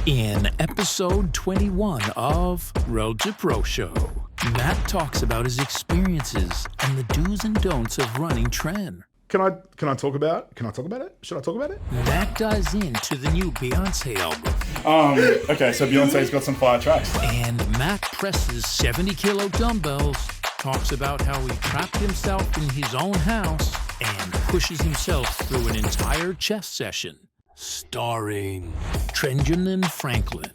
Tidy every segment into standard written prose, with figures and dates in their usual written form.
In episode 21 of Road to Pro Show, Matt talks about his experiences and the do's and don'ts of running Tren. Can I talk about it? Should I talk about it? Matt dives into the new Beyonce album. Okay, so Beyonce's got some fire tracks. And Matt presses 70-kilo dumbbells, talks about how he trapped himself in his own house, and pushes himself through an entire chest session. Starring Tren Franklin,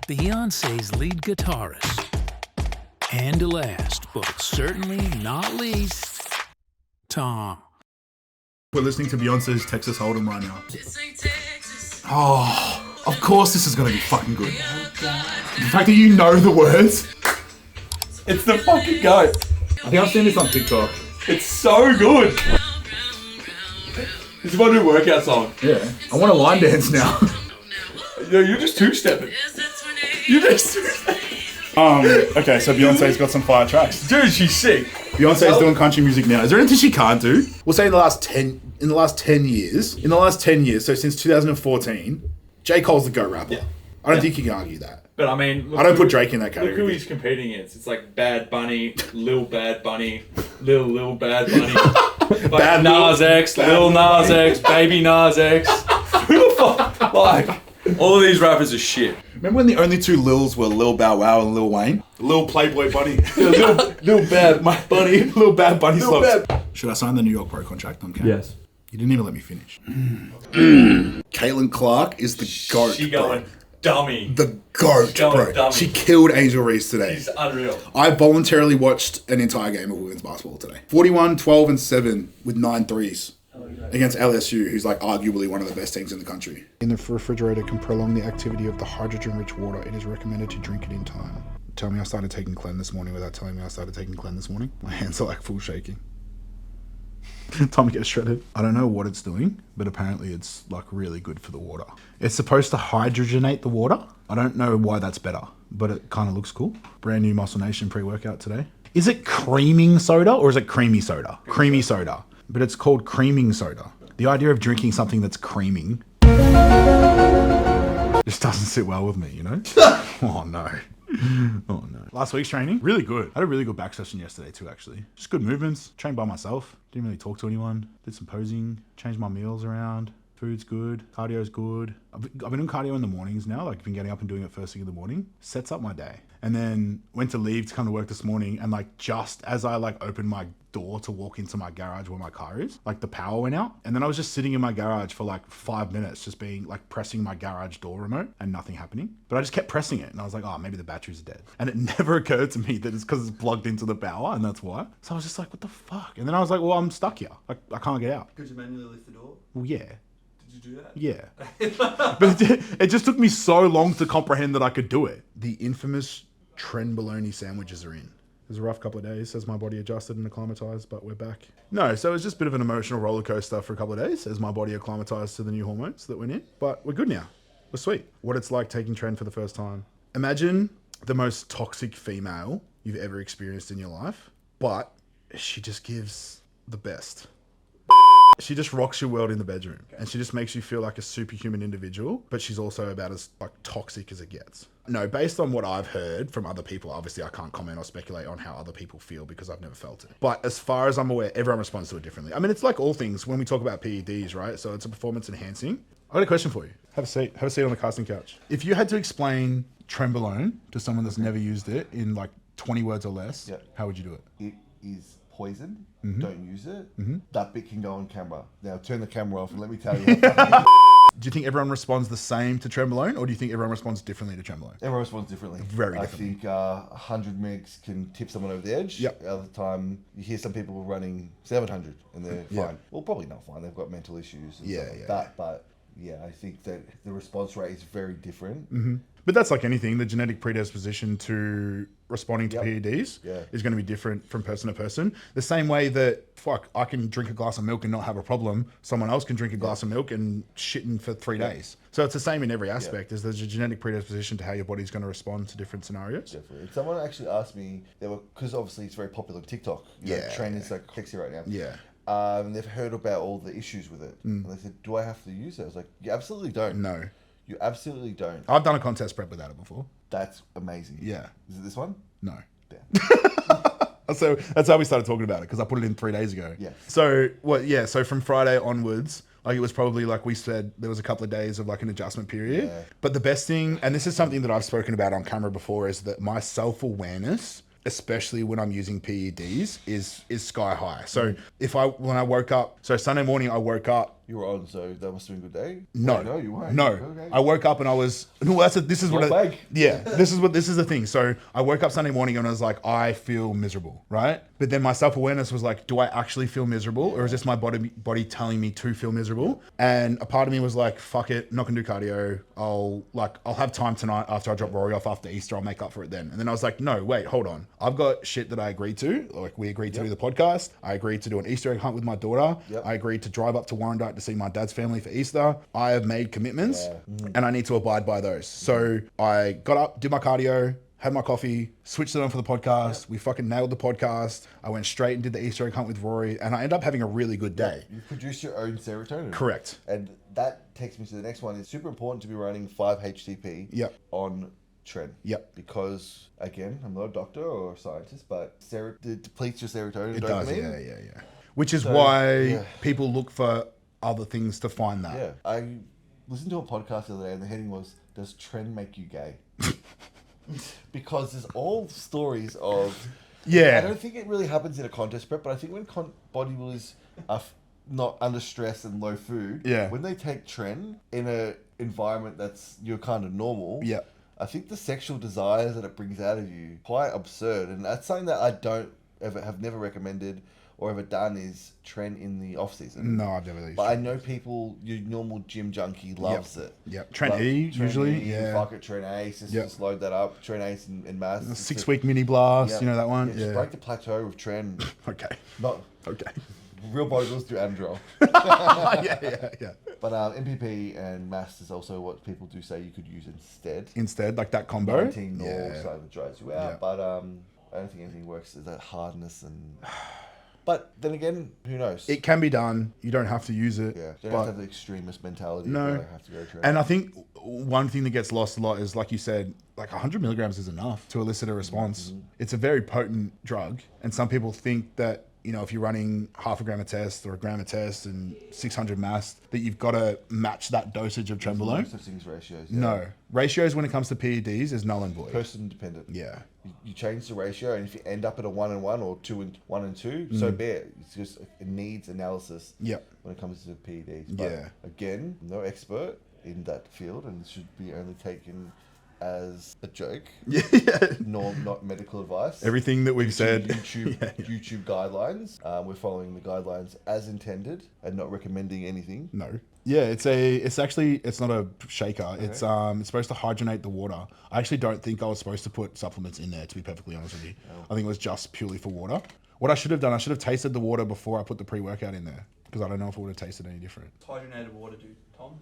Beyonce's lead guitarist, and last but certainly not least, Tom. We're listening to Beyonce's Texas Hold'em right now. Oh, of course this is going to be fucking good. The fact that you know the words. It's the fucking goat. I think I've seen this on TikTok. It's so good. This is my new workout song. Yeah. I want to line dance now. No, you're just two-stepping. Okay, so Beyonce's got some fire tracks. Dude, she's sick. Beyonce's doing country music now. Is there anything she can't do? We'll say in the last 10 years, so since 2014, J. Cole's the GOAT rapper. Yeah. I don't think you can argue that. But I mean... I don't put Drake in that category. Look who he's competing against. It's like Bad Bunny, Lil Bad Bunny, Lil Bad Bunny. Like Nas X, Lil Nas X, Baby Nas X. Who the fuck? Like, all of these rappers are shit. Remember when the only two Lils were Lil Bow Wow and Lil Wayne? Lil Playboy Bunny. Lil Bad Bunny. Lil Bad Bunny slows. Should I sign the New York Pro contract on camera? Yes. You didn't even let me finish. Caitlin Clark is the GOAT, She going dummy. The GOAT, bro. Dummy. She killed Angel Reese today. She's unreal. I voluntarily watched an entire game of women's basketball today. 41, 12, and 7 with 9 threes against LSU, who's like arguably one of the best teams in the country. In the refrigerator can prolong the activity of the hydrogen-rich water. It is recommended to drink it in time. Tell me I started taking Clen this morning without telling me I started taking Clen this morning. My hands are like full shaking. Time to get shredded. I don't know what it's doing, but apparently it's like really good for the water. It's supposed to hydrogenate the water. I don't know why that's better, but it kind of looks cool. Brand new Muscle Nation pre-workout today. Is it creaming soda or is it creamy soda? Creamy soda. But it's called creaming soda. The idea of drinking something that's creaming just doesn't sit well with me, you know? Oh no. Oh no. Last week's training, really good. I had a really good back session yesterday too, actually. Just good movements. Trained by myself. Didn't really talk to anyone. Did some posing. Changed my meals around. Food's good. Cardio's good. I've been doing cardio in the mornings now. Like, I've been getting up and doing it first thing in the morning. Sets up my day. And then went to leave to come to work this morning, and like just as I like opened my door to walk into my garage where my car is, like the power went out, and then I was just sitting in my garage for like 5 minutes, just being like pressing my garage door remote and nothing happening. But I just kept pressing it, and I was like, oh, maybe the batteries are dead. And it never occurred to me that it's because it's plugged into the power, and that's why. So I was just like, what the fuck? And then I was like, well, I'm stuck here. Like, I can't get out. Could you manually lift the door? Well, yeah. Did you do that? Yeah. But it just took me so long to comprehend that I could do it. The infamous Tren bologna sandwiches are in. It was a rough couple of days as my body adjusted and acclimatized, but we're back. No, so it was just a bit of an emotional roller coaster for a couple of days as my body acclimatized to the new hormones that went in. But we're good now. We're sweet. What it's like taking Tren for the first time. Imagine the most toxic female you've ever experienced in your life, but she just gives the best. She just rocks your world in the bedroom, and she just makes you feel like a superhuman individual, but she's also about as like toxic as it gets. No, based on what I've heard from other people, obviously I can't comment or speculate on how other people feel because I've never felt it. But as far as I'm aware, everyone responds to it differently. I mean, it's like all things when we talk about PEDs, right? So it's a performance enhancing. I got a question for you. Have a seat. Have a seat on the casting couch. If you had to explain Trenbolone to someone that's never used it in like 20 words or less, how would you do it? It is poison. Don't use it. That bit can go on camera. Now turn the camera off and let me tell you. Do you think everyone responds the same to Trenbolone, or do you think everyone responds differently to Trenbolone? Everyone responds differently. Very differently. I think 100 megs can tip someone over the edge. Yep. Other time, you hear some people running 700 and they're fine. Well, probably not fine. They've got mental issues and stuff like that. But yeah, I think that the response rate is very different. But that's like anything. The genetic predisposition to responding to PEDs is going to be different from person to person. The same way that, I can drink a glass of milk and not have a problem. Someone else can drink a glass of milk and shitting for 3 days. So it's the same in every aspect. There's a genetic predisposition to how your body's going to respond to different scenarios. Definitely. Someone actually asked me, because obviously it's very popular on TikTok. Tren is like sexy right now. Yeah. And they've heard about all the issues with it. And they said, do I have to use it? I was like, you absolutely don't. No. You absolutely don't. I've done a contest prep without it before. That's amazing. Yeah. Is it this one? No. Damn. So that's how we started talking about it, because I put it in 3 days ago. Yeah. So so from Friday onwards, like it was probably, like we said, there was a couple of days of like an adjustment period. Yeah. But the best thing, and this is something that I've spoken about on camera before, is that my self-awareness, especially when I'm using PEDs, is sky high. So when I woke up, so Sunday morning I woke up. You were on, so that must have been a good day. No, Wait, no, you weren't. No, Okay. I woke up and I was. No, this is what. This is the thing. So I woke up Sunday morning and I was like, I feel miserable, right? But then my self-awareness was like, do I actually feel miserable, or is this my body telling me to feel miserable? And a part of me was like, fuck it, I'm not gonna do cardio. I'll have time tonight after I drop Rory off after Easter. I'll make up for it then. And then I was like, no, wait, hold on. I've got shit that I agreed to. Like we agreed to do the podcast. I agreed to do an Easter egg hunt with my daughter. Yep. I agreed to drive up to Warrandyte to see my dad's family for Easter. I have made commitments and I need to abide by those. So I got up, did my cardio, had my coffee, switched it on for the podcast. We fucking nailed the podcast. I went straight and did the Easter egg hunt with Rory, and I ended up having a really good day. You produce your own serotonin. Correct. And that takes me to the next one. It's super important to be running 5-HTP on Tren. Yep. Because, again, I'm not a doctor or a scientist, but it depletes your serotonin. It dopamine. does, yeah. Which is why people look for other things to find that. Yeah. I listened to a podcast the other day and the heading was, does Tren make you gay? Because there's all stories of... I don't think it really happens in a contest prep, but I think when bodybuilders are not under stress and low food, when they take Tren in a environment that's you're kind of normal, I think the sexual desires that it brings out of you quite absurd, and that's something that I have never recommended or ever done is Tren in the off season. No, I've never. But I know people, your normal gym junkie loves it. Yep. Tren E usually. Fuck it, Tren AEST. Just load that up. Tren AEST and mass. 6 week mini blast. You know that one. Just break the plateau with Tren. Okay. Okay. Real bodybuilders do Adderall. yeah. But MPP and mass is also what people do say you could use instead. Like that combo. 19 normal, so it dries you out. But I don't think anything works. Is that hardness and... But then again, who knows? It can be done. You don't have to use it. Yeah, you don't have to have the extremist mentality. No. You have to go Tren. And I think one thing that gets lost a lot is, like you said, like 100 milligrams is enough to elicit a response. Mm-hmm. It's a very potent drug. And some people think that, you know, if you're running half a gram a test or a gram a test and 600 mass, that you've got to match that dosage of Trenbolone. No such things ratios. Yeah. No. Ratios when it comes to PEDs is null and void. Person dependent. Yeah. You change the ratio, and if you end up at a 1 and 1 or 2 and 1 and 2, so be it. It's just it needs analysis. Yep. When it comes to PEDs. But again, no expert in that field, and it should be only taken as a joke. Not medical advice. Everything that we've said. YouTube guidelines. We're following the guidelines as intended and not recommending anything. No. Yeah, it's not a shaker. Okay. It's supposed to hydrogenate the water. I actually don't think I was supposed to put supplements in there, to be perfectly honest with you. I think it was just purely for water. What I should have done, I should have tasted the water before I put the pre-workout in there, because I don't know if it would have tasted any different. Hydrogenated water, dude, Tom?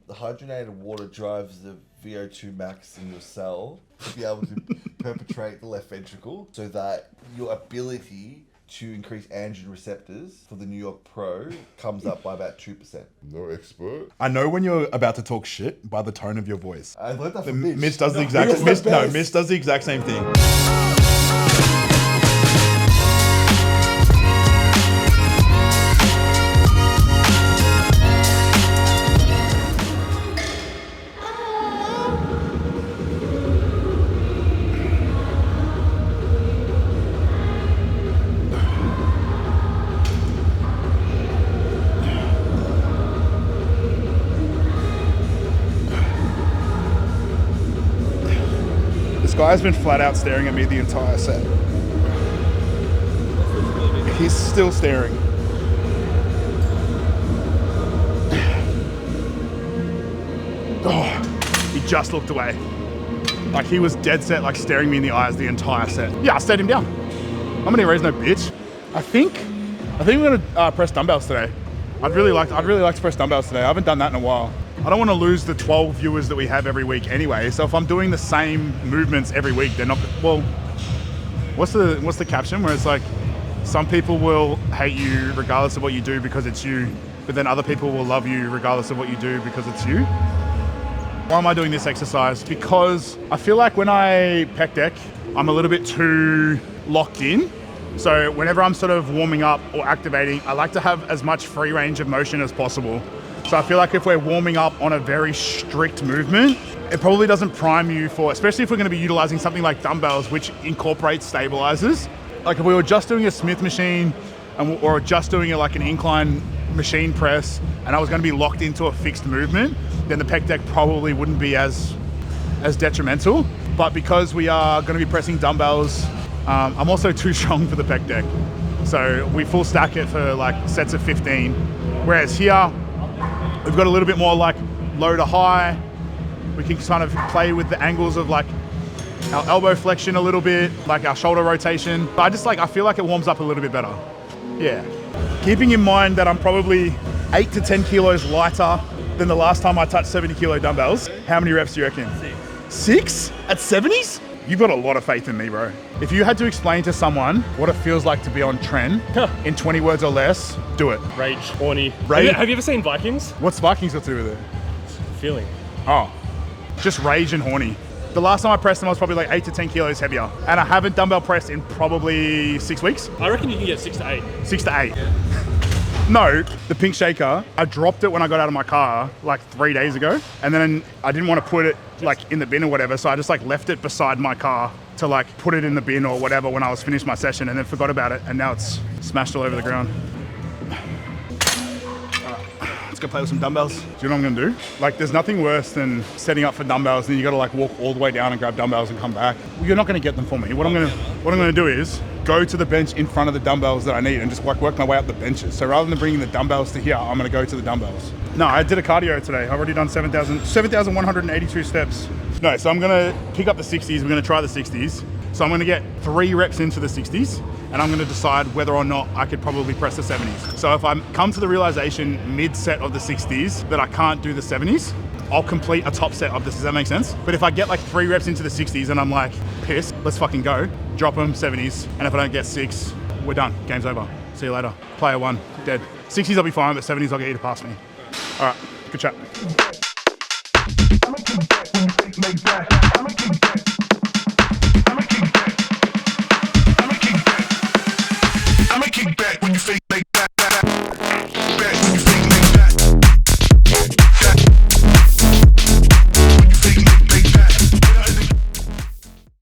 The hydrogenated water drives the VO2 max in your cell to be able to perpetrate the left ventricle, so that your ability to increase androgen receptors for the New York Pro comes up by about 2%. No expert. I know when you're about to talk shit by the tone of your voice. I learned that from Mitch. Mitch does the exact same thing. Guy's been flat out staring at me the entire set. He's still staring. Oh, he just looked away. Like he was dead set, like staring me in the eyes the entire set. Yeah, I stayed him down. I'm gonna raise no bitch. I think we're gonna press dumbbells today. I'd really like to press dumbbells today. I haven't done that in a while. I don't want to lose the 12 viewers that we have every week anyway. So if I'm doing the same movements every week, they're not, well, what's the caption where it's like, some people will hate you regardless of what you do because it's you, but then other people will love you regardless of what you do because it's you. Why am I doing this exercise? Because I feel like when I pec deck, I'm a little bit too locked in. So whenever I'm sort of warming up or activating, I like to have as much free range of motion as possible. So I feel like if we're warming up on a very strict movement, it probably doesn't prime you for, especially if we're going to be utilizing something like dumbbells, which incorporates stabilizers. Like if we were just doing a Smith machine or just doing it like an incline machine press, and I was going to be locked into a fixed movement, then the pec deck probably wouldn't be as detrimental. But because we are going to be pressing dumbbells, I'm also too strong for the pec deck. So we full stack it for like sets of 15. Whereas here, we've got a little bit more like low to high. We can kind of play with the angles of like our elbow flexion a little bit, like our shoulder rotation. I feel like it warms up a little bit better. Yeah. Keeping in mind that I'm probably 8 to 10 kilos lighter than the last time I touched 70 kilo dumbbells. How many reps do you reckon? 6 at 70s? You've got a lot of faith in me, bro. If you had to explain to someone what it feels like to be on Tren in 20 words or less, do it. Rage, horny. Rage? Have you ever seen Vikings? What's Vikings got to do with it? Feeling. Oh, just rage and horny. The last time I pressed them, I was probably like 8 to 10 kilos heavier. And I haven't dumbbell pressed in probably 6 weeks. I reckon you can get 6 to 8. 6 to 8. Yeah. No, the pink shaker, I dropped it when I got out of my car like 3 days ago. And then I didn't want to put it like in the bin or whatever. So I just like left it beside my car to like put it in the bin or whatever when I was finished my session, and then forgot about it. And now it's smashed all over the ground. Let's go play with some dumbbells. Do you know what I'm gonna do? Like there's nothing worse than setting up for dumbbells and then you gotta like walk all the way down and grab dumbbells and come back. Well, you're not gonna get them for me. What I'm gonna do is go to the bench in front of the dumbbells that I need and just like work my way up the benches. So rather than bringing the dumbbells to here, I'm gonna go to the dumbbells. No, I did a cardio today. I've already done 7,182 steps. No, so I'm gonna pick up the 60s. We're gonna try the 60s. So I'm gonna get 3 reps into the 60s and I'm gonna decide whether or not I could probably press the 70s. So if I come to the realization mid-set of the 60s that I can't do the 70s, I'll complete a top set of this. Does that make sense? But if I get like 3 reps into the 60s and I'm like, pissed, let's fucking go, drop them, 70s. And if I don't get 6, we're done. Game's over. See you later. Player 1, dead. 60s I'll be fine, but 70s I'll get you to pass me. All right, good chat.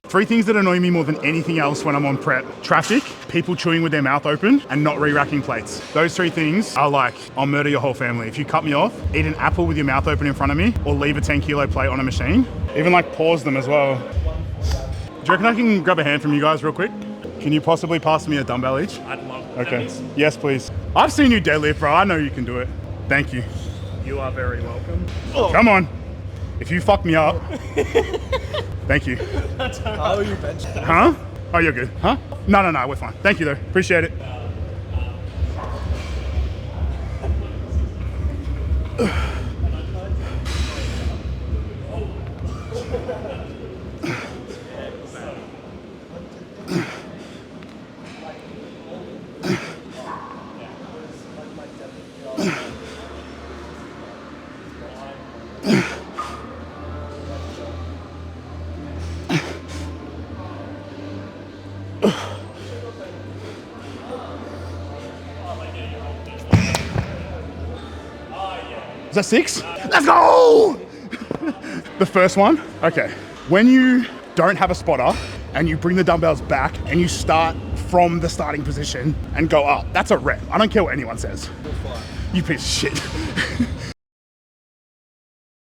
Three things that annoy me more than anything else when I'm on prep: traffic, people chewing with their mouth open, and not re-racking plates. Those 3 things are like, I'll murder your whole family. If you cut me off, eat an apple with your mouth open in front of me, or leave a 10 kilo plate on a machine. Even like pause them as well. Do you reckon I can grab a hand from you guys real quick? Can you possibly pass me a dumbbell each? I'd love that. Okay. Yes, please. I've seen you deadlift, bro. I know you can do it. Thank you. You are very welcome. Oh. Come on. If you fuck me up, thank you. How are you benching? Huh? Oh, you're good. Huh? No, we're fine. Thank you though. Appreciate it. Is that 6? Let's go! The first one, okay. When you don't have a spotter and you bring the dumbbells back and you start from the starting position and go up, that's a rep. I don't care what anyone says. You piece of shit.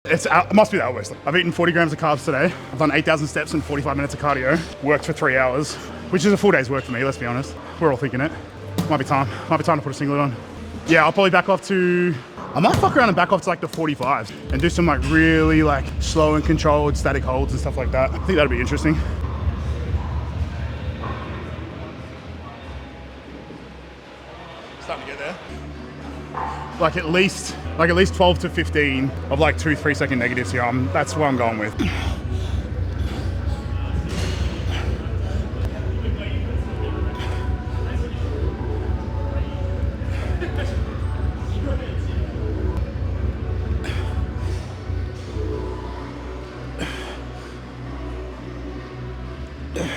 It must be that worst. I've eaten 40 grams of carbs today. I've done 8,000 steps and 45 minutes of cardio. Worked for 3 hours, which is a full day's work for me, let's be honest. We're all thinking it. Might be time to put a singlet on. Yeah, I'll probably back off to, I might fuck around and back off to like the 45s and do some like really like slow and controlled static holds and stuff like that. I think that'd be interesting. Starting to get there. Like at least 12 to 15 of like 2-3 second negatives here. That's what I'm going with. There's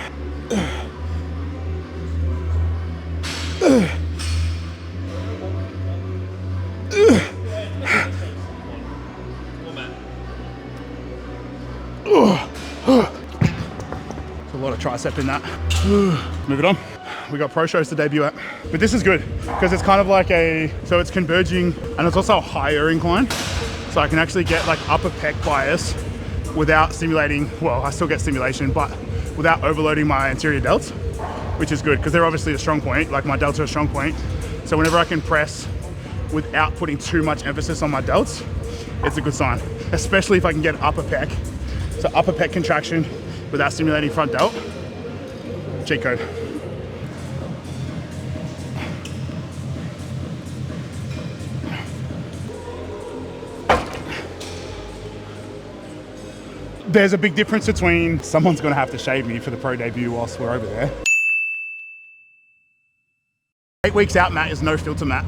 a lot of tricep in that. Move it on. We got pro shows to debut at. But this is good because it's kind of like so it's converging and it's also a higher incline. So I can actually get like upper pec bias without stimulating, well, I still get stimulation, but without overloading my anterior delts, which is good because they're obviously a strong point, like my delts are a strong point. So whenever I can press without putting too much emphasis on my delts, it's a good sign, especially if I can get upper pec. So upper pec contraction without stimulating front delt, cheat code. There's a big difference between someone's gonna have to shave me for the pro debut whilst we're over there. 8 weeks out mat is no filter mat.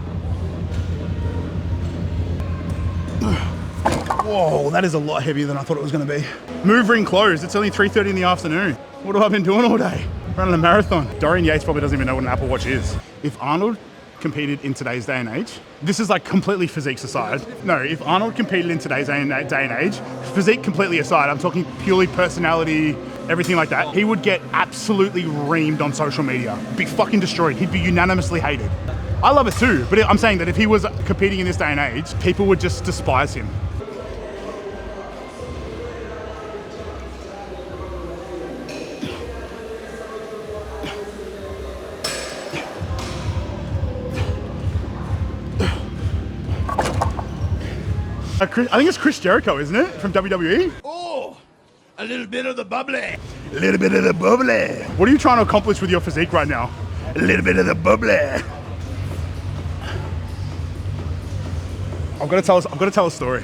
Whoa, that is a lot heavier than I thought it was gonna be. Move ring closed, it's only 3:30 in the afternoon. What have I been doing all day? Running a marathon. Dorian Yates probably doesn't even know what an Apple Watch is. If Arnold competed in today's day and age, this is like completely physiques aside. No, if Arnold competed in today's day and age, physique completely aside, I'm talking purely personality, everything like that, he would get absolutely reamed on social media. Be fucking destroyed. He'd be unanimously hated. I love it too, but I'm saying that if he was competing in this day and age, people would just despise him. I think it's Chris Jericho, isn't it? From WWE? Oh, a little bit of the bubbly. A little bit of the bubbly. What are you trying to accomplish with your physique right now? A little bit of the bubbly. I've got to tell a story.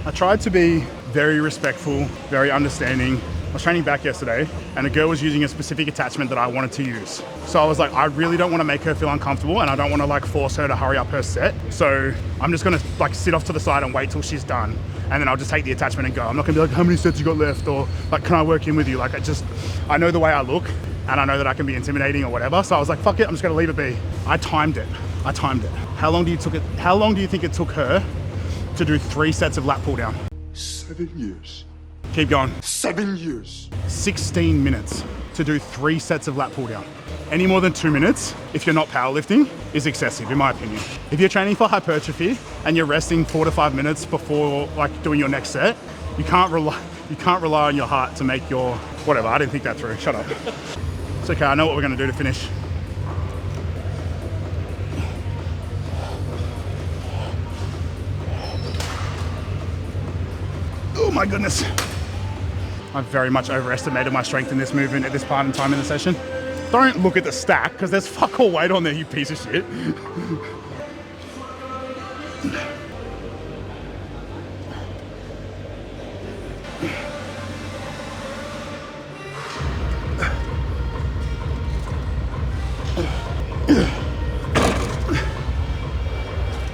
I tried to be very respectful, very understanding. I was training back yesterday and a girl was using a specific attachment that I wanted to use. So I was like, I really don't want to make her feel uncomfortable and I don't want to like force her to hurry up her set. So I'm just going to like sit off to the side and wait till she's done. And then I'll just take the attachment and go. I'm not gonna be like, how many sets you got left? Or like, can I work in with you? Like I know the way I look and I know that I can be intimidating or whatever. So I was like, fuck it, I'm just gonna leave it be. I timed it. How long do you think it took her to do 3 sets of lat pull down? 7 years. Keep going. 7 years. 16 minutes to do 3 sets of lat pull down. Any more than 2 minutes, if you're not powerlifting, is excessive in my opinion. If you're training for hypertrophy and you're resting 4 to 5 minutes before like doing your next set, you can't rely on your heart to make your, whatever, I didn't think that through, shut up. It's okay, I know what we're gonna do to finish. Oh my goodness. I've very much overestimated my strength in this movement at this part in time in the session. Don't look at the stack, because there's fuck all weight on there, you piece of shit.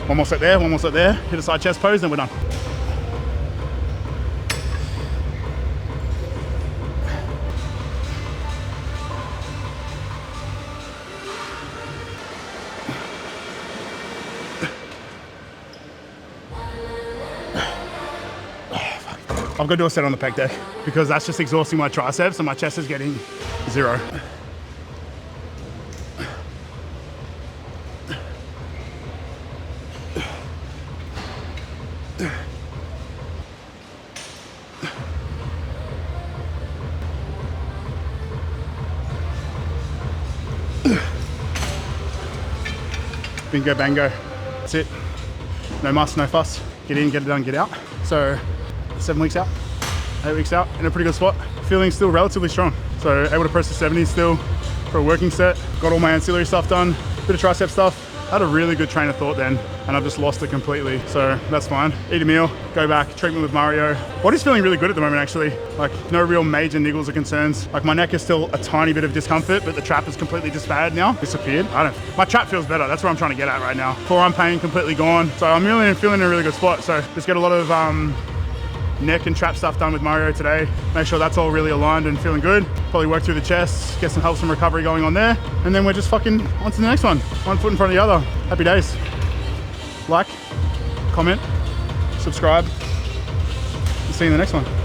One more set there, hit a side chest pose, then we're done. I've got to do a set on the pec deck because that's just exhausting my triceps and my chest is getting 0. Bingo bango. That's it. No muss, no fuss. Get in, get it done, get out. So 7 weeks out, 8 weeks out, in a pretty good spot. Feeling still relatively strong. So able to press the 70s still for a working set. Got all my ancillary stuff done, bit of tricep stuff. I had a really good train of thought then, and I've just lost it completely. So that's fine. Eat a meal, go back, treatment with Mario. Body's feeling really good at the moment actually. Like no real major niggles or concerns. Like my neck is still a tiny bit of discomfort, but the trap is completely disappeared now. Disappeared? My trap feels better. That's what I'm trying to get at right now. Forearm pain completely gone. So I'm really feeling in a really good spot. So just get a lot of neck and trap stuff done with Mario today. Make sure that's all really aligned and feeling good. Probably work through the chest, get some recovery going on there. And then we're just fucking on to the next one. One foot in front of the other. Happy days. Like, comment, subscribe. See you in the next one.